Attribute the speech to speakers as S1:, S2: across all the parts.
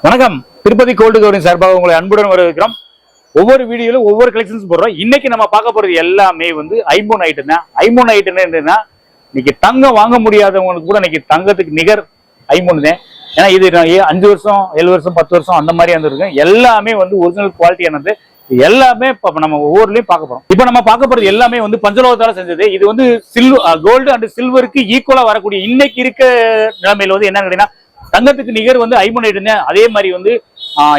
S1: வணக்கம். Tirupati gold covering சார்பாக உங்களை அன்புடன் வரவேற்கிறோம். ஒவ்வொரு வீடியோல ஒவ்வொரு கலெக்ஷன்ஸ் போடுறோம். இன்னைக்கு நம்ம பார்க்க போறது எல்லாமே ஐமோன் ஐட்டம் தான். ஐமோன் ஐட்டம் என்னன்னா, இன்னைக்கு தங்கம் வாங்க முடியாதவங்களுக்கு கூட இன்னைக்கு தங்கத்துக்கு நிகர் ஐமோன் தான். ஏன்னா இது 5 வருஷம் 7 வருஷம் 10 வருஷம் அந்த மாதிரி வந்துருக்கு. எல்லாமே ஒரிஜினல் குவாலிட்டியானது. எல்லாமே நம்ம ஒவ்வொருலையும் பார்க்க போறோம். இப்ப நம்ம பார்க்க போறது எல்லாமே பஞ்சலோகத்தால செஞ்சது. இது கோல்டு அண்ட் சில்வருக்கு ஈக்குவலா வரக்கூடிய இன்னைக்கு இருக்க நிலைமையில என்ன கேட்டீங்கன்னா, தங்கத்துக்கு நிகர் ஐமோன் ஐட்டம். அதே மாதிரி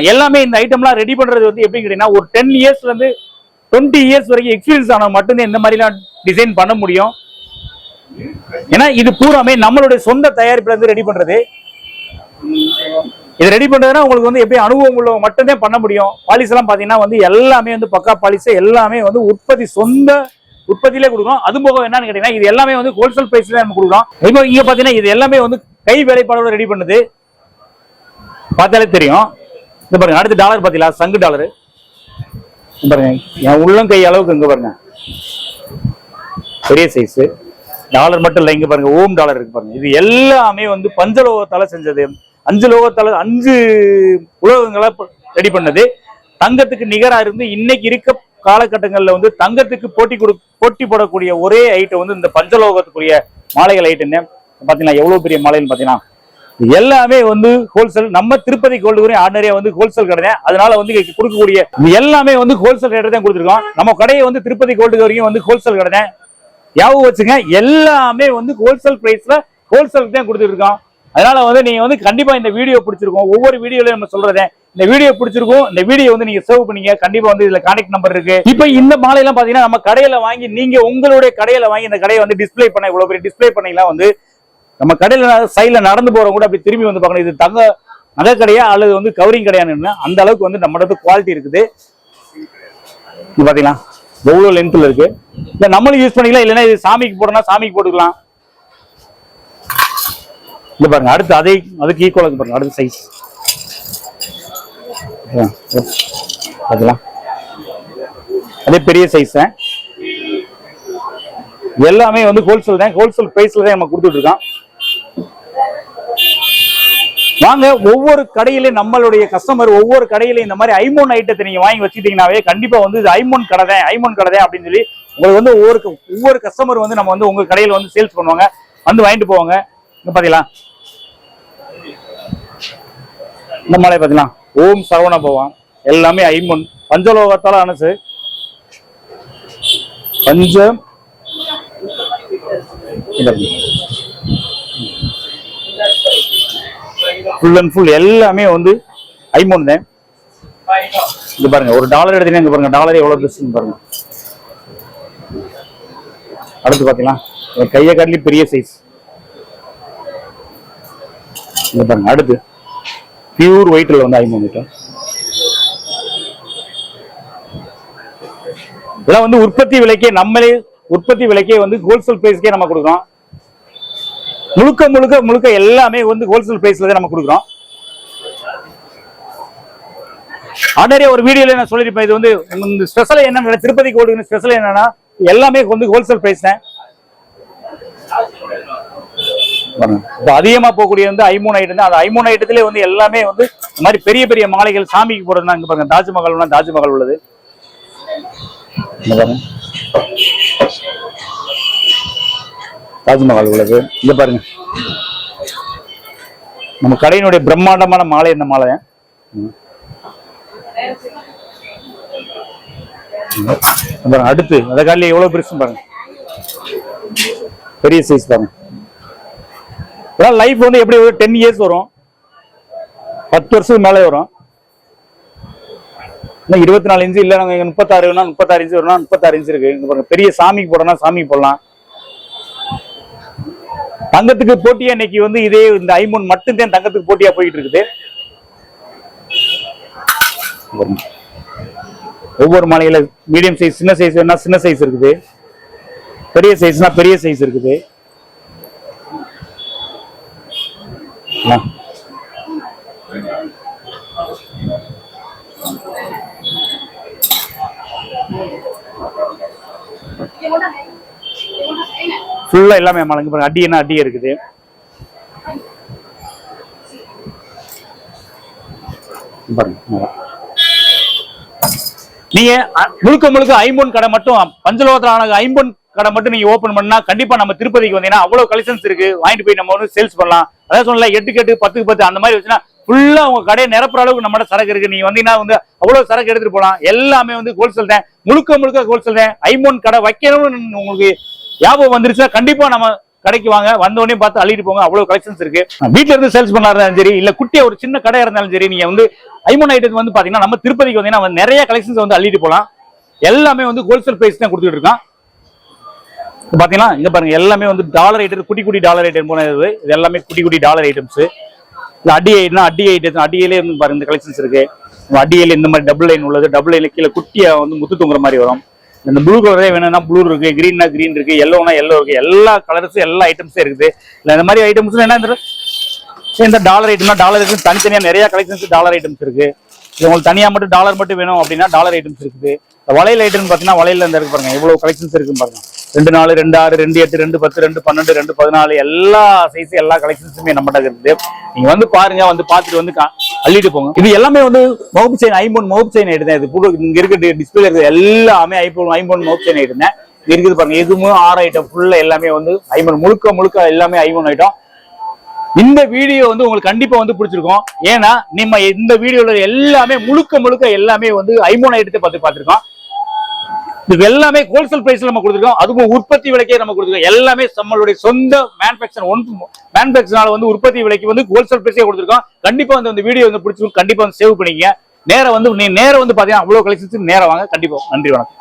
S1: எல்லாமே இந்த ஐட்டம்லாம் ரெடி பண்றது எப்படி கேட்டீங்கன்னா, ஒரு 10 இயர்ஸ்ல இருந்து 20 இயர்ஸ் வரைக்கும் எக்ஸ்பீரியன்ஸ் ஆன மட்டும்தான் இந்த மாதிரிலாம் டிசைன் பண்ண முடியும். ஏன்னா இது பூராமே நம்மளுடைய சொந்த தயாரிப்புல இருந்து ரெடி பண்றது. இது ரெடி பண்றதுன்னா உங்களுக்கு எப்படி அனுபவம் உள்ளவங்க மட்டும்தான் பண்ண முடியும். பாலிஸ் எல்லாம் பாத்தீங்கன்னா எல்லாமே பக்கா பாலிஸ், எல்லாமே உற்பத்தி சொந்த உற்பத்தியிலே கொடுக்குறோம். அது போக என்னன்னு கேட்டீங்கன்னா, இது எல்லாமே ஹோல்சேல் பிரைஸ்ல நம்ம கொடுக்குறோம். இப்போ இங்க பாத்தீங்கன்னா இது எல்லாமே கை வேலைப்பாடோட ரெடி பண்ணுது. பார்த்தாலே தெரியும். இந்த பாருங்க, அடுத்த டாலர் பாத்தீங்களா, சங்கு டாலரு பாருங்க, என் உள்ளம் கை அளவுக்கு இங்க பாருங்க பெரிய சைஸ் டாலர் மட்டும் இல்ல. இங்க பாருங்க ஓம் டாலர் இருக்கு பாருங்க. இது எல்லாமே பஞ்சலோகத்தால செஞ்சது. 5 லோகத்தால 5 உலோகங்களை ரெடி பண்ணது. தங்கத்துக்கு நிகரா இருந்து இன்னைக்கு இருக்க காலகட்டங்கள்ல தங்கத்துக்கு போட்டி போடக்கூடிய ஒரே ஐட்டம் இந்த பஞ்சலோகத்துக்குரிய மாலைகள் ஐட்டம். பாத்தீங்கன்னா எவ்வளவு பெரிய மாலைன்னு பாத்தீங்கன்னா, எல்லாமே ஹோல்சேல். நம்ம திருப்பதி கோல்டு கவரிங் ஆர்டினரியா ஹோல்சேல் கடை. அதனால கொடுக்கக்கூடிய எல்லாமே ஹோல்சேல் ரேட் தான் கொடுத்துருக்கோம். நம்ம கடையை திருப்பதி கோல்டு கவரிங் ஹோல்சேல் கடை. யாவும் வச்சுங்க, எல்லாமே ஹோல்சேல் பிரைஸ்ல ஹோல்சேல் தான் கொடுத்துட்டு இருக்கோம். அதனால நீங்க கண்டிப்பா இந்த வீடியோ பிடிச்சிருக்கும். ஒவ்வொரு வீடியோலயும் நம்ம சொல்றதே, இந்த வீடியோ பிடிச்சிருக்கும். இந்த வீடியோ நீங்க சேவ் பண்ணீங்க. கண்டிப்பா இதுல கான்டாக்ட் நம்பர் இருக்கு. இப்ப இந்த மாலை எல்லாம் பாத்தீங்கன்னா, நம்ம கடையில வாங்கி நீங்க உங்களுடைய கடையில வாங்கி இந்த கடையை டிஸ்பிளே பண்ண, இவ்வளவு பெரிய டிஸ்பிளே பண்ணீங்களா நம்ம கடையில சைட்ல நடந்து போறவங்க கூட அப்படி திரும்பி பார்க்கணும், இது தங்க நகை கடையா அல்லது கவரிங் கடையான்னு. அந்த அளவுக்கு நம்மளோட குவாலிட்டி இருக்குது. பாத்தீங்களா எவ்வளவு லென்த்ல இருக்கு. இல்ல நம்மளும் யூஸ் பண்ணிக்கலாம், இல்லைன்னா இது சாமிக்கு போடணும், சாமிக்கு போட்டுக்கலாம். இங்க பாருங்க, அடுத்து அதுக்கு ஈக்குவலா பாருங்க, அடுத்த சைஸ் அதே பெரிய சைஸ். எல்லாமே ஹோல்சேல் தான். ஹோல்சேல் பிரைஸ்ல தான் நம்ம கொடுத்துட்டு இருக்கோம். வாங்க, ஒவ்வொரு கடையில நம்மளுடைய கஸ்டமர் ஒவ்வொரு கடையில இந்த மாதிரி ஐமோன் ஐட்டத்தை நீங்க வாங்கி வச்சுட்டீங்கன்னாவே கண்டிப்பா இது ஐமோன் கடை தான், ஐமோன் கடை தான் அப்படின்னு சொல்லி உங்களுக்கு ஒவ்வொரு கஸ்டமர் நம்ம உங்க கடையில சேல்ஸ் பண்ணுவாங்க, வாங்கிட்டு போவாங்க. இங்க பாத்தீங்களா இந்த மாலை பாத்தீங்களா, ஓம் சரவண பவன். எல்லாமே ஐமோன் பஞ்சலோகத்தால அனுசு. பஞ்சம் ஃபுல் அண்ட் ஃபுல் எல்லாமே ஐமோன் தான். இது பாருங்க, ஒரு டாலர் எடுத்தீங்கன்னா பாருங்க, டாலர் எவ்வளவு பெருசுன்னு பாருங்க. அடுத்து பாத்தீங்களா, கையை காட்டிலும் பெரிய சைஸ். இது பாருங்க, அடுத்து பியூர் ஒயிட்ல ஐமோன் ஐட்டம். இதெல்லாம் உற்பத்தி விலைக்கே, நம்மளே உற்பத்தி விலைக்கே ஹோல்சேல் பிரைஸ்க்கே நம்ம கொடுக்குறோம். முழுக்க முழுக்க முழுக்க எல்லாமே ஹோல்சேல் பிரைஸ்ல தான் நம்ம கொடுக்குறோம். ஆர்டினரியா ஒரு வீடியோல நான் சொல்லிருப்பேன். இது ஸ்பெஷல் என்ன, திருப்பதி கோல்டு ஸ்பெஷல் என்னன்னா, எல்லாமே ஹோல்சேல் பிரைஸ் தான். இப்போ அதிகமா போகக்கூடிய ஐமோன் ஐட்டம் தான். அந்த ஐமோன் ஐட்டத்திலே எல்லாமே இந்த மாதிரி பெரிய பெரிய மாலைகள் சாமிக்கு போடுறதுனா, இங்க பாருங்க தாஜ்மஹால், தாஜ்மஹால் உள்ளது. தாஜ்மஹால் உள்ளது. இங்க பாருங்க, நம்ம கடையினுடைய பிரம்மாண்டமான மாலை இந்த மாலை. அடுத்து அத காலையில எவ்வளவு பெருசு பாருங்க, பெரிய சைஸ் பாருங்க. லைஃப் எப்படி 10 இயர்ஸ் வரும், 10 வருஷத்துக்கு மேலே வரும். 24 இன்ச்சு இல்ல, நாங்க 36 வேணா 36 இன்ச்சு வரணும், 36 இன்ச்சு இருக்கு. இங்க பாருங்க, பெரிய சாமிக்கு போடணும், சாமிக்கு போடலாம். தங்கத்துக்கு போட்டியா இன்னைக்கு இதே இந்த ஐமோன் மட்டும்தான் தங்கத்துக்கு போட்டியா போயிட்டு இருக்குது. ஒவ்வொரு மாலையில மீடியம் சைஸ், சின்ன சைஸ் வேணா சின்ன சைஸ் இருக்குது, பெரிய சைஸ்னா பெரிய சைஸ் இருக்குது. ஃபுல்லா எல்லாமே மலங்க பாருங்க, அடி என்ன அடி இருக்குது. பாருங்க. நீங்க முழுக்க முழுக்க ஐம்பொன் கடை மட்டும் பஞ்சலோகத்திலான ஐம்பொன் கடை மட்டும் நீங்க ஓபன் பண்ணா கண்டிப்பா நம்ம திருப்பதிக்கு வந்தீங்கன்னா அவ்வளவு கலெக்ஷன்ஸ் இருக்கு. வாங்கிட்டு போய் நம்ம வந்து சேல்ஸ் பண்ணலாம். அதாவது சொல்லல 8 10 10 அந்த மாதிரி வச்சுன்னா ஃபுல்லா உங்க கடையை நிரப்புற அளவுக்கு நம்ம சரக்கு இருக்கு. நீங்க வந்தீங்கன்னா வந்து அவ்வளவு சரக்கு எடுத்துட்டு போலாம். எல்லாமே வந்து ஹோல்சேல் தான், முழுக்க ஹோல்சேல் தான். ஐம்பொன் கடை வைக்கணும்னு உங்களுக்கு ஞாபகம் வந்துருச்சுன்னா கண்டிப்பா நம்ம கடைக்கு வாங்க. வந்த உடனே பார்த்து அள்ளிட்டு போங்க. அவ்வளவு கலெக்ஷன்ஸ் இருக்கு. வீட்டுல இருந்து சேல்ஸ் பண்ணா இருந்தாலும் சரி, இல்ல குட்டியா ஒரு சின்ன கடை இருந்தாலும் சரி, நீங்க வந்து ஐம்பொன் ஐட்டம்ஸ் வந்து பாத்தீங்கன்னா நம்ம திருப்பதிக்கு வந்தீங்கன்னா நிறைய கலெக்ஷன்ஸ் வந்து அள்ளிட்டு போலாம். எல்லாமே வந்து ஹோல்சேல் பிரைஸ் தான் கொடுத்துட்டு இருக்கான். பாத்தீங்கன்னா இங்க பாருங்க, எல்லாமே வந்து டாலர் ஐட்டம், குட்டி டாலர் ஐட்டம் போனது. இது எல்லாமே குட்டி டாலர் ஐட்டம்ஸ். அடி ஐட்டம், அடியிலே வந்து பாருங்க இந்த கலெக்ஷன்ஸ் இருக்கு. அடியில இந்த மாதிரி டபுள் லைன் உள்ளது, டபுள் லைன்ல கீழே குட்டியா வந்து முத்து தூங்குற மாதிரி வரும். இந்த ப்ளூ கலரே வேணும்னா ப்ளூ இருக்கு, கிரீன்னா கிரீன் இருக்கு, எல்லோனா எல்லோ இருக்கு. எல்லா கலர்ஸும் எல்லா ஐட்டம்ஸும் இருக்குது. இல்ல இந்த மாதிரி ஐட்டம்ஸ் என்ன இந்த டாலர் ஐட்டம்னா டாலர் ஐட்டம் தனித்தனியா நிறைய கலெக்ஷன்ஸ் டாலர் ஐட்டம்ஸ் இருக்கு. உங்களுக்கு தனியா மட்டும் டாலர் மட்டும் வேணும் அப்படின்னா டாலர் ஐட்டம்ஸ் இருக்குது. வளையல் ஐட்டம் பாத்தீங்கன்னா வளையல இந்த இருக்கு பாருங்க, இவ்வளவு கலெக்ஷன்ஸ் இருக்கு பாருங்க. 2 4 2 6 2 8 2 10 2 12 2 14 எல்லா சைஸ் எல்லா கலெக்ஷன்ஸுமே நம்மகிட்ட இருக்குது. நீங்க வந்து பாருங்க, வந்து பார்த்துட்டு வந்து அள்ளிட்டு போங்க. இது எல்லாமே வந்து மவுப் செயின், ஐம்பொன் மவுப் செயின் ஐட்டம் தான். இது இங்க இருக்க டிஸ்பிளே இருக்குது எல்லாமே ஐம்பொன் மவுப் செயின் ஐட்டம் தான் இருக்குது பாருங்க. எதுவுமே 6 ஐட்டம் ஃபுல்லா எல்லாமே வந்து ஐம்பொன், முழுக்க எல்லாமே ஐம்பொன் ஐட்டம். இந்த வீடியோ வந்து உங்களுக்கு கண்டிப்பா வந்து பிடிச்சிருக்கும். ஏன்னா நம்ம இந்த வீடியோல எல்லாமே முழுக்க எல்லாமே வந்து ஐம்பொன் ஐட்டத்தை பார்த்துருக்கோம். இது எல்லாமே ஹோல்சேல் பிரைஸ்ல நம்ம கொடுத்துருக்கோம். அதுவும் உற்பத்தி விலைக்கே நம்ம கொடுத்துருக்கோம். எல்லாமே நம்மளுடைய சொந்த மேனுஃபேக்சர் வந்து உற்பத்தி விலைக்கு வந்து ஹோல்சேல் பிரைஸே கொடுத்துருக்கோம். கண்டிப்பா வந்து இந்த வீடியோ வந்து பிடிச்சிருக்கும். கண்டிப்பா வந்து சேவ் பண்ணிக்கங்க. நேரம் வந்து பாத்தீங்கன்னா அவ்வளவு கலெக்ஷன்ஸ் நேரம் வாங்க. கண்டிப்பா நன்றி, வணக்கம்.